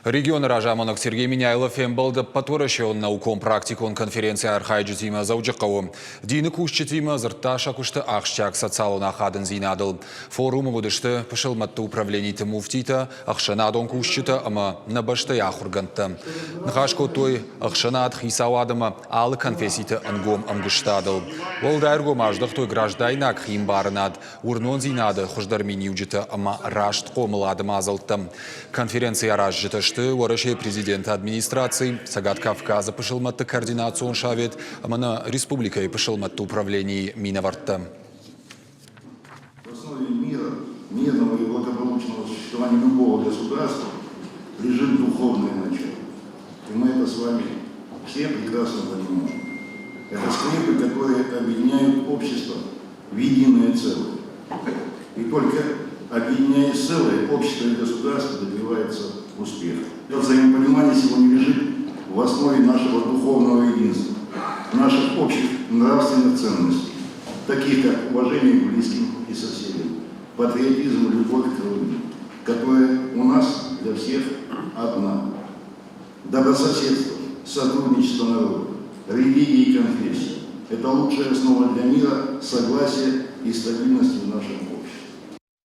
Регион Ражамонок Сергей Миняйлов эмбалды патворащон науком практикон конференция архайджитима заужакау. Дины кушчитима зырта шакушты ахшчак социалуна хадын зинадыл. Форумы будышты пышылматты управлений муфтита ахшанадон кушчита ама набашты яхурганты. Нхашко той ахшанад хисауадыма алы конфесситы ангом амгыштадыл. Волдайрго маждых той граждайнак химбарнад. Урнон зинады хуждармин юджита ама рашт комыладым азылтым. Конференция ражжита Уорашей президента администрации Сагат Кавказа пошелматты координацию шавет, а на республика и пошелматты управлении Миноварта. В основе мирного и благополучного существования любого государства лежит духовное начало. И мы это с вами все прекрасно понимаем. Это скрепы, которые объединяют общество в единое целое. И только объединяя целое, общество и государство добивается успеха. Это взаимопонимание сегодня лежит в основе нашего духовного единства, наших общих нравственных ценностей, таких как уважение к близким и соседям, патриотизм и любовь к родине, которая у нас для всех одна. Добрососедство, сотрудничество народов, религии и конфессий – это лучшая основа для мира, согласия и стабильности в нашем городе.